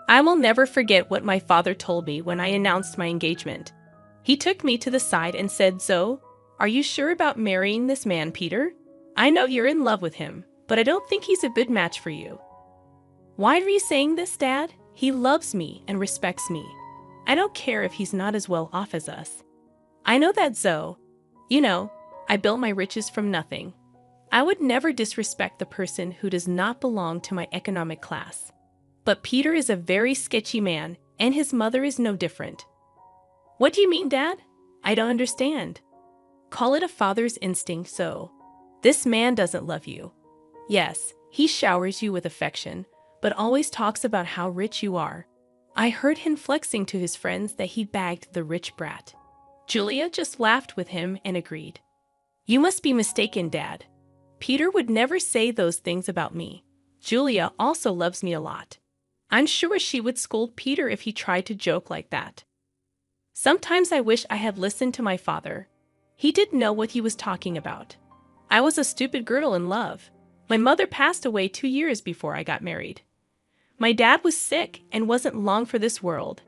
I will never forget what my father told me when I announced my engagement. He took me to the side and said, "Zoe, are you sure about marrying this man, Peter? I know you're in love with him, but I don't think he's a good match for you." "Why are you saying this, Dad? He loves me and respects me. I don't care if he's not as well off as us." "I know that, Zoe. You know, I built my riches from nothing. I would never disrespect the person who does not belong to my economic class. But Peter is a very sketchy man, and his mother is no different." "What do you mean, Dad? I don't understand." "Call it a father's instinct, so. This man doesn't love you. Yes, he showers you with affection, but always talks about how rich you are. I heard him flexing to his friends that he bagged the rich brat." Julia just laughed with him and agreed. "You must be mistaken, Dad. Peter would never say those things about me. Julia also loves me a lot. I'm sure she would scold Peter if he tried to joke like that." Sometimes I wish I had listened to my father. He didn't know what he was talking about. I was a stupid girl in love. My mother passed away 2 years before I got married. My dad was sick and wasn't long for this world.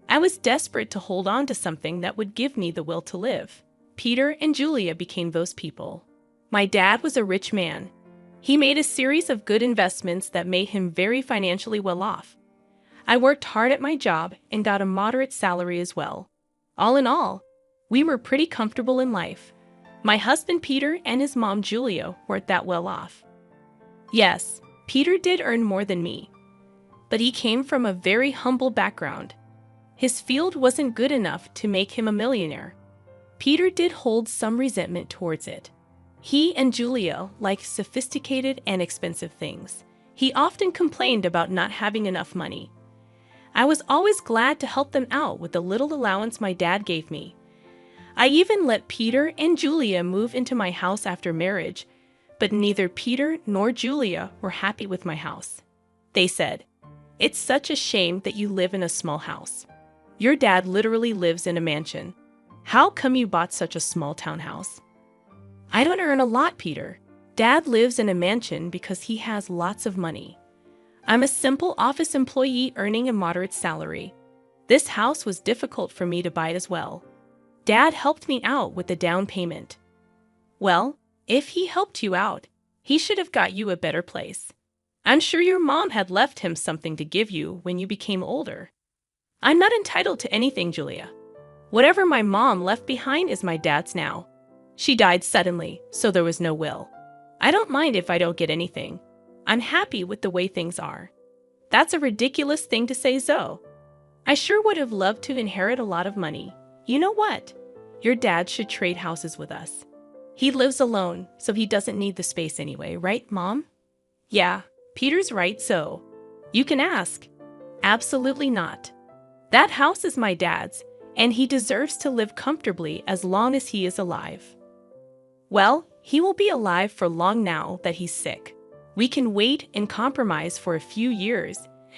I was desperate to hold on to something that would give me the will to live. Peter and Julia became those people. My dad was a rich man. He made a series of good investments that made him very financially well off. I worked hard at my job and got a moderate salary as well. All in all, we were pretty comfortable in life. My husband Peter and his mom Julia weren't that well off. Yes, Peter did earn more than me, but he came from a very humble background. His field wasn't good enough to make him a millionaire. Peter did hold some resentment towards it. He and Julia liked sophisticated and expensive things. He often complained about not having enough money. I was always glad to help them out with the little allowance my dad gave me. I even let Peter and Julia move into my house after marriage, but neither Peter nor Julia were happy with my house. They said, "It's such a shame that you live in a small house. Your dad literally lives in a mansion. How come you bought such a small townhouse?" "I don't earn a lot, Peter. Dad lives in a mansion because he has lots of money. I'm a simple office employee earning a moderate salary. This house was difficult for me to buy as well. Dad helped me out with the down payment." "Well, if he helped you out, he should have got you a better place. I'm sure your mom had left him something to give you when you became older." "I'm not entitled to anything, Julia. Whatever my mom left behind is my dad's now. She died suddenly, so there was no will. I don't mind if I don't get anything. I'm happy with the way things are." "That's a ridiculous thing to say, Zoe. I sure would have loved to inherit a lot of money. You know what? Your dad should trade houses with us. He lives alone, so he doesn't need the space anyway, right, Mom?" "Yeah, Peter's right, Zoe. You can ask." "Absolutely not. That house is my dad's, and he deserves to live comfortably as long as he is alive." "Well, he will be alive for long now that he's sick. We can wait and compromise for a few years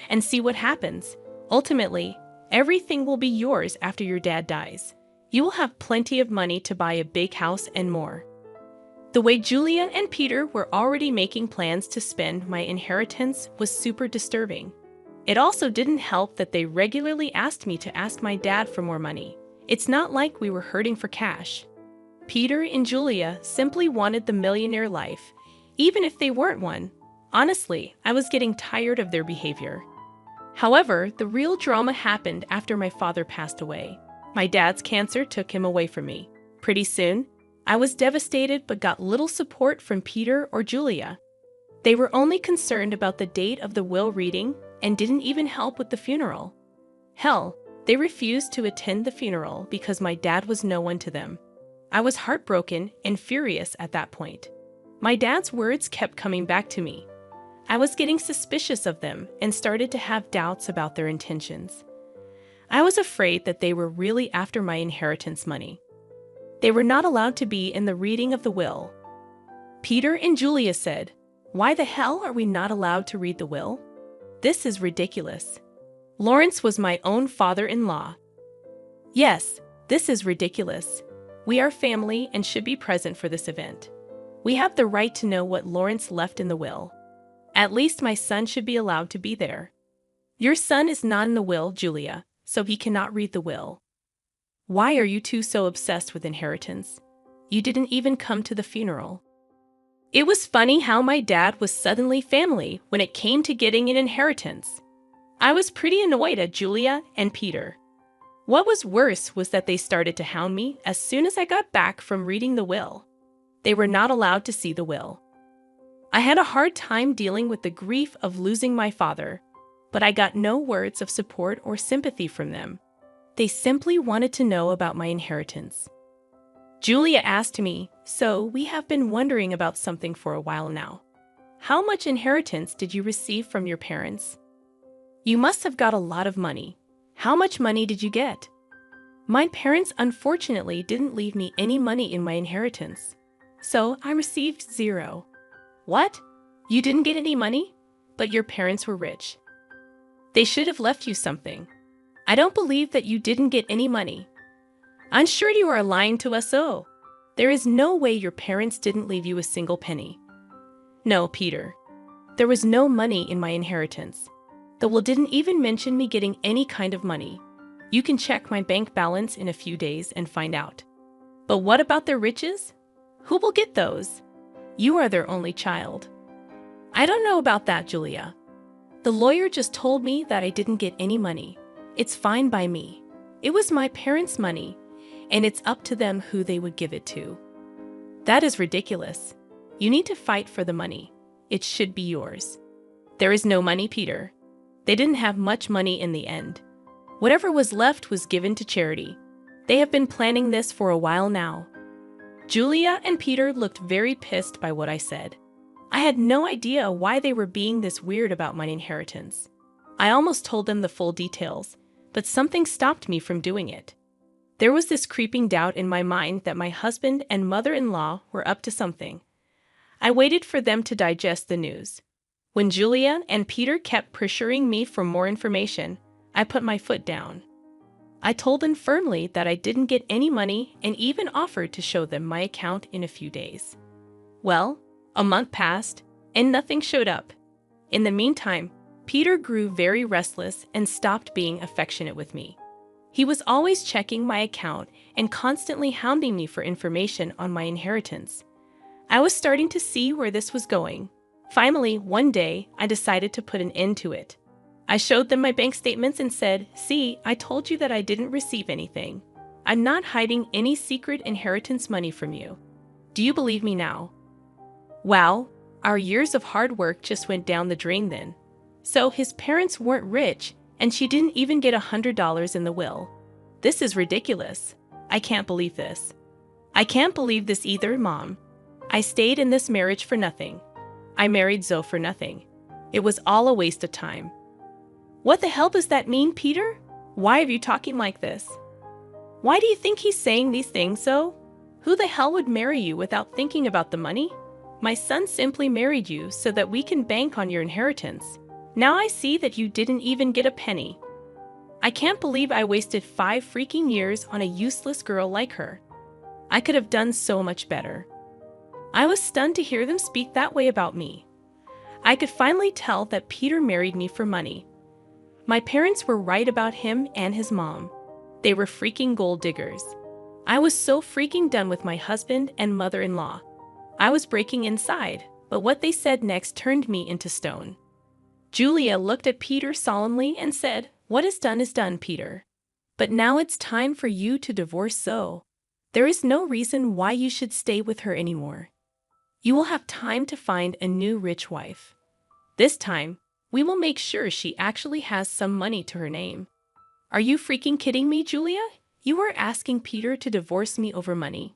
and see what happens. Ultimately, everything will be yours after your dad dies. You will have plenty of money to buy a big house and more." The way Julia and Peter were already making plans to spend my inheritance was super disturbing. It also didn't help that they regularly asked me to ask my dad for more money. It's not like we were hurting for cash. Peter and Julia simply wanted the millionaire life, even if they weren't one. Honestly, I was getting tired of their behavior. However, the real drama happened after my father passed away. My dad's cancer took him away from me. Pretty soon, I was devastated but got little support from Peter or Julia. They were only concerned about the date of the will reading and didn't even help with the funeral. Hell, they refused to attend the funeral because my dad was no one to them. I was heartbroken and furious at that point. My dad's words kept coming back to me. I was getting suspicious of them and started to have doubts about their intentions. I was afraid that they were really after my inheritance money. They were not allowed to be in the reading of the will. Peter and Julia said, "Why the hell are we not allowed to read the will? This is ridiculous. Lawrence was my own father-in-law." "Yes, this is ridiculous. We are family and should be present for this event. We have the right to know what Lawrence left in the will. At least my son should be allowed to be there." Your son is not in the will, Julia, so he cannot read the will. Why are you two so obsessed with inheritance? You didn't even come to the funeral. It was funny how my dad was suddenly family when it came to getting an inheritance. I was pretty annoyed at Julia and Peter. What was worse was that they started to hound me as soon as I got back from reading the will. They were not allowed to see the will. I had a hard time dealing with the grief of losing my father, but I got no words of support or sympathy from them. They simply wanted to know about my inheritance. Julia asked me, "So we have been wondering about something for a while now. How much inheritance did you receive from your parents? You must have got a lot of money. How much money did you get?" My parents unfortunately didn't leave me any money in my inheritance, so I received 0. What? You didn't get any money? But your parents were rich. They should have left you something. I don't believe that you didn't get any money. I'm sure you are lying to us. Oh, there is no way your parents didn't leave you a single penny. No, Peter. There was no money in my inheritance. The will didn't even mention me getting any kind of money. You can check my bank balance in a few days and find out. But what about their riches? Who will get those? You are their only child. I don't know about that, Julia. The lawyer just told me that I didn't get any money. It's fine by me. It was my parents' money, and it's up to them who they would give it to. That is ridiculous. You need to fight for the money. It should be yours. There is no money, Peter. They didn't have much money in the end. Whatever was left was given to charity. They have been planning this for a while now. Julia and Peter looked very pissed by what I said. I had no idea why they were being this weird about my inheritance. I almost told them the full details, but something stopped me from doing it. There was this creeping doubt in my mind that my husband and mother-in-law were up to something. I waited for them to digest the news. When Julia and Peter kept pressuring me for more information, I put my foot down. I told them firmly that I didn't get any money and even offered to show them my account in a few days. Well, a month passed and nothing showed up. In the meantime, Peter grew very restless and stopped being affectionate with me. He was always checking my account and constantly hounding me for information on my inheritance. I was starting to see where this was going. Finally, one day, I decided to put an end to it. I showed them my bank statements and said, "See, I told you that I didn't receive anything. I'm not hiding any secret inheritance money from you. Do you believe me now?" Wow, our years of hard work just went down the drain then. So his parents weren't rich, and she didn't even get $100 in the will. This is ridiculous. I can't believe this. I can't believe this either, Mom. I stayed in this marriage for nothing. I married Zoe for nothing. It was all a waste of time. What the hell does that mean, Peter? Why are you talking like this? Why do you think he's saying these things, Zoe? Who the hell would marry you without thinking about the money? My son simply married you so that we can bank on your inheritance. Now I see that you didn't even get a penny. I can't believe I wasted 5 freaking years on a useless girl like her. I could have done so much better. I was stunned to hear them speak that way about me. I could finally tell that Peter married me for money. My parents were right about him and his mom. They were freaking gold diggers. I was so freaking done with my husband and mother-in-law. I was breaking inside, but what they said next turned me into stone. Julia looked at Peter solemnly and said, "What is done, Peter. But now it's time for you to divorce Zoe. There is no reason why you should stay with her anymore. You will have time to find a new rich wife. This time, we will make sure she actually has some money to her name." Are you freaking kidding me, Julia? You are asking Peter to divorce me over money.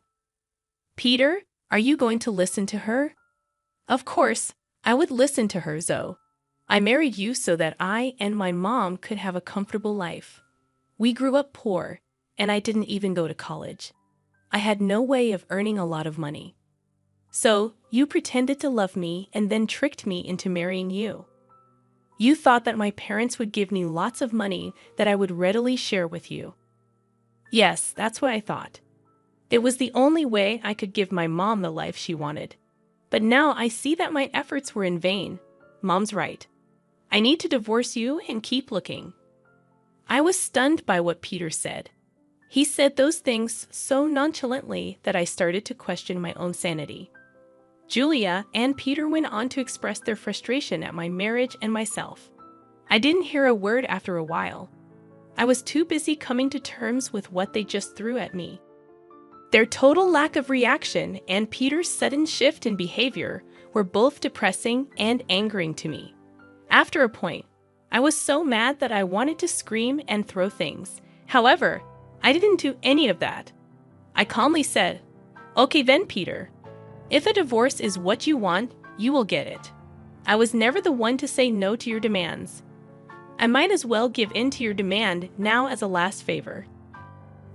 Peter, are you going to listen to her? Of course, I would listen to her, Zoe. I married you so that I and my mom could have a comfortable life. We grew up poor, and I didn't even go to college. I had no way of earning a lot of money. So, you pretended to love me and then tricked me into marrying you. You thought that my parents would give me lots of money that I would readily share with you. Yes, that's what I thought. It was the only way I could give my mom the life she wanted. But now I see that my efforts were in vain. Mom's right. I need to divorce you and keep looking." I was stunned by what Peter said. He said those things so nonchalantly that I started to question my own sanity. Julia and Peter went on to express their frustration at my marriage and myself. I didn't hear a word after a while. I was too busy coming to terms with what they just threw at me. Their total lack of reaction and Peter's sudden shift in behavior were both depressing and angering to me. After a point, I was so mad that I wanted to scream and throw things. However, I didn't do any of that. I calmly said, "Okay then, Peter. If a divorce is what you want, you will get it. I was never the one to say no to your demands. I might as well give in to your demand now as a last favor.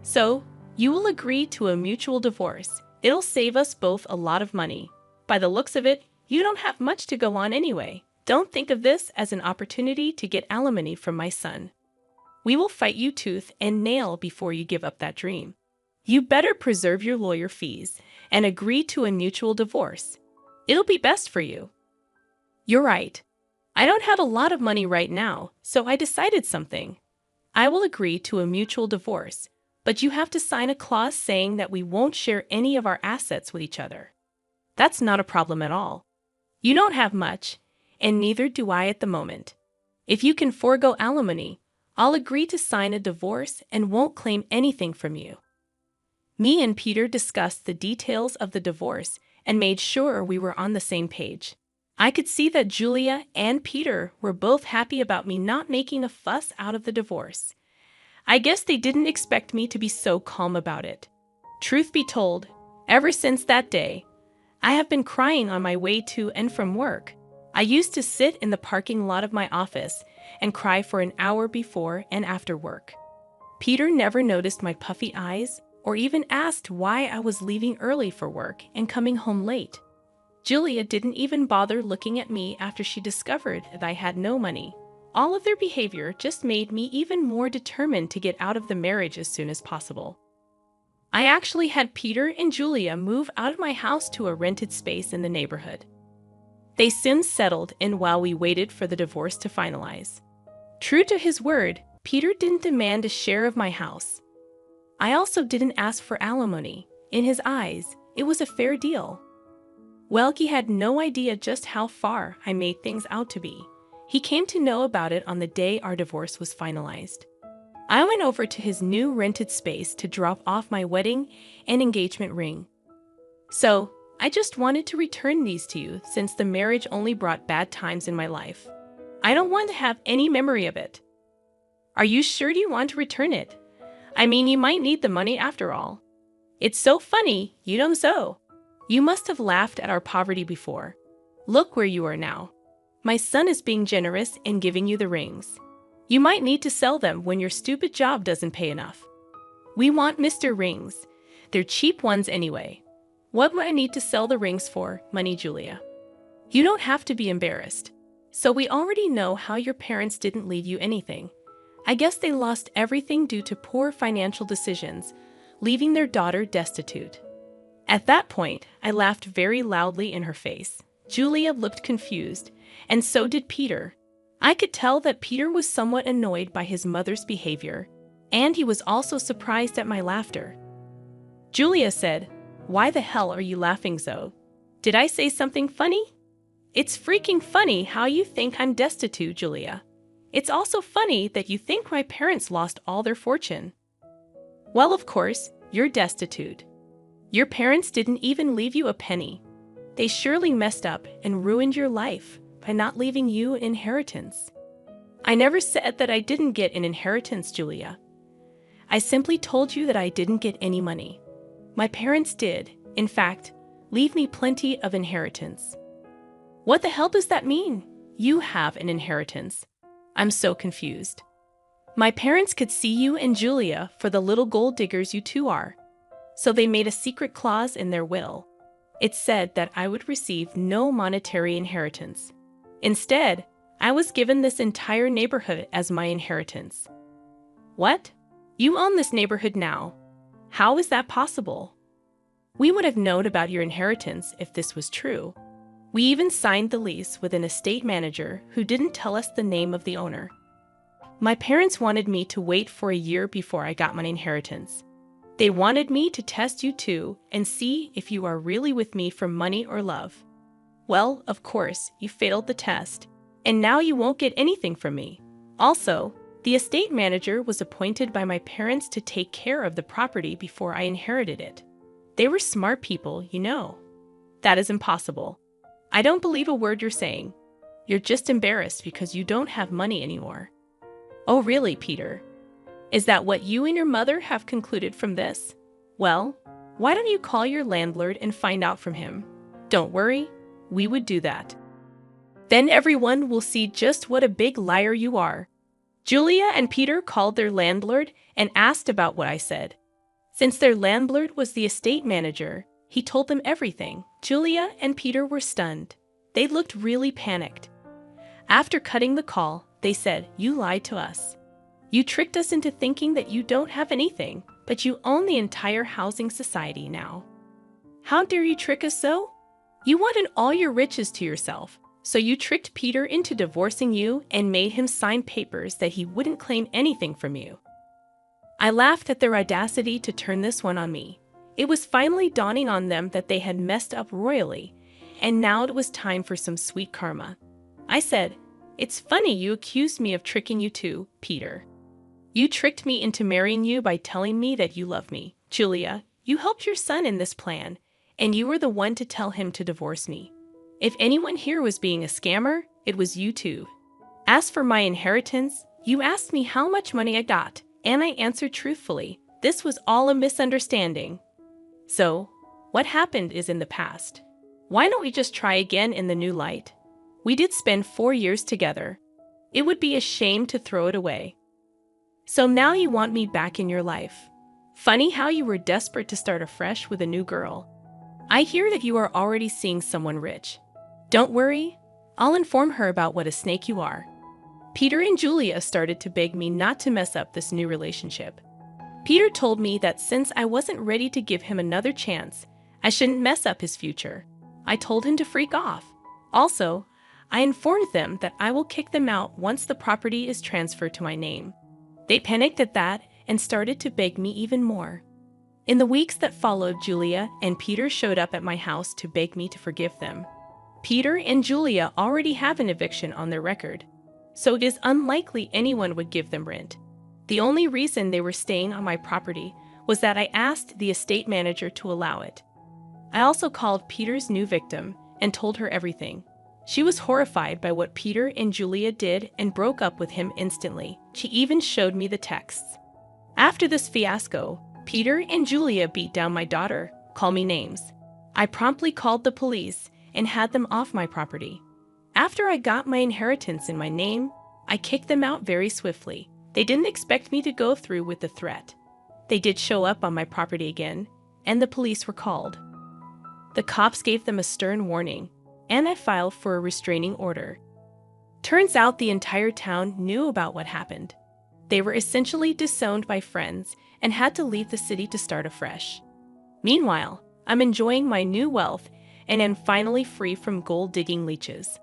So, you will agree to a mutual divorce. It'll save us both a lot of money. By the looks of it, you don't have much to go on anyway. Don't think of this as an opportunity to get alimony from my son. We will fight you tooth and nail before you give up that dream. You better preserve your lawyer fees and agree to a mutual divorce. It'll be best for you." You're right. I don't have a lot of money right now, so I decided something. I will agree to a mutual divorce, but you have to sign a clause saying that we won't share any of our assets with each other. That's not a problem at all. You don't have much, and neither do I at the moment. If you can forego alimony, I'll agree to sign a divorce and won't claim anything from you. Me and Peter discussed the details of the divorce and made sure we were on the same page. I could see that Julia and Peter were both happy about me not making a fuss out of the divorce. I guess they didn't expect me to be so calm about it. Truth be told, ever since that day, I have been crying on my way to and from work. I used to sit in the parking lot of my office and cry for an hour before and after work. Peter never noticed my puffy eyes or even asked why I was leaving early for work and coming home late. Julia didn't even bother looking at me after she discovered that I had no money. All of their behavior just made me even more determined to get out of the marriage as soon as possible. I actually had Peter and Julia move out of my house to a rented space in the neighborhood. They soon settled in while we waited for the divorce to finalize. True to his word, Peter didn't demand a share of my house. I also didn't ask for alimony. In his eyes, it was a fair deal. Well, he had no idea just how far I made things out to be. He came to know about it on the day our divorce was finalized. I went over to his new rented space to drop off my wedding and engagement ring. So, I just wanted to return these to you since the marriage only brought bad times in my life. I don't want to have any memory of it. Are you sure you want to return it? I mean, you might need the money after all. It's so funny, you know so. You must have laughed at our poverty before. Look where you are now. My son is being generous and giving you the rings. You might need to sell them when your stupid job doesn't pay enough. We want Mr. Rings. They're cheap ones anyway. What would I need to sell the rings for, money, Julia? You don't have to be embarrassed. So we already know how your parents didn't leave you anything. I guess they lost everything due to poor financial decisions, leaving their daughter destitute. At that point, I laughed very loudly in her face. Julia looked confused, and so did Peter. I could tell that Peter was somewhat annoyed by his mother's behavior, and he was also surprised at my laughter. Julia said, "Why the hell are you laughing, Zoe? Did I say something funny?" It's freaking funny how you think I'm destitute, Julia. It's also funny that you think my parents lost all their fortune. Well, of course, you're destitute. Your parents didn't even leave you a penny. They surely messed up and ruined your life by not leaving you an inheritance. I never said that I didn't get an inheritance, Julia. I simply told you that I didn't get any money. My parents did, in fact, leave me plenty of inheritance. What the hell does that mean? You have an inheritance. I'm so confused. My parents could see you and Julia for the little gold diggers you two are, so they made a secret clause in their will. It said that I would receive no monetary inheritance. Instead, I was given this entire neighborhood as my inheritance. What? You own this neighborhood now. How is that possible? We would have known about your inheritance if this was true. We even signed the lease with an estate manager who didn't tell us the name of the owner. My parents wanted me to wait for a year before I got my inheritance. They wanted me to test you too and see if you are really with me for money or love. Well, of course, you failed the test, and now you won't get anything from me. Also, the estate manager was appointed by my parents to take care of the property before I inherited it. They were smart people, you know. That is impossible. I don't believe a word you're saying. You're just embarrassed because you don't have money anymore. Oh, really, Peter? Is that what you and your mother have concluded from this? Well, why don't you call your landlord and find out from him? Don't worry, we would do that. Then everyone will see just what a big liar you are. Julia and Peter called their landlord and asked about what I said. Since their landlord was the estate manager, he told them everything. Julia and Peter were stunned. They looked really panicked. After cutting the call, they said, "You lied to us. You tricked us into thinking that you don't have anything, but you own the entire housing society now. How dare you trick us so? You wanted all your riches to yourself, so you tricked Peter into divorcing you and made him sign papers that he wouldn't claim anything from you." I laughed at their audacity to turn this one on me. It was finally dawning on them that they had messed up royally, and now it was time for some sweet karma. I said, "It's funny you accused me of tricking you too, Peter. You tricked me into marrying you by telling me that you love me. Julia, you helped your son in this plan, and you were the one to tell him to divorce me. If anyone here was being a scammer, it was you two. As for my inheritance, you asked me how much money I got, and I answered truthfully. This was all a misunderstanding. So, what happened is in the past. Why don't we just try again in the new light? We did spend 4 years together. It would be a shame to throw it away. So now you want me back in your life. Funny how you were desperate to start afresh with a new girl. I hear that you are already seeing someone rich. Don't worry, I'll inform her about what a snake you are." Peter and Julia started to beg me not to mess up this new relationship. Peter told me that since I wasn't ready to give him another chance, I shouldn't mess up his future. I told him to freak off. Also, I informed them that I will kick them out once the property is transferred to my name. They panicked at that and started to beg me even more. In the weeks that followed, Julia and Peter showed up at my house to beg me to forgive them. Peter and Julia already have an eviction on their record, so it is unlikely anyone would give them rent. The only reason they were staying on my property was that I asked the estate manager to allow it. I also called Peter's new victim and told her everything. She was horrified by what Peter and Julia did and broke up with him instantly. She even showed me the texts. After this fiasco, Peter and Julia beat down my daughter, called me names. I promptly called the police and had them off my property. After I got my inheritance in my name, I kicked them out very swiftly. They didn't expect me to go through with the threat. They did show up on my property again, and the police were called. The cops gave them a stern warning, and I filed for a restraining order. Turns out the entire town knew about what happened. They were essentially disowned by friends and had to leave the city to start afresh. Meanwhile, I'm enjoying my new wealth and am finally free from gold-digging leeches.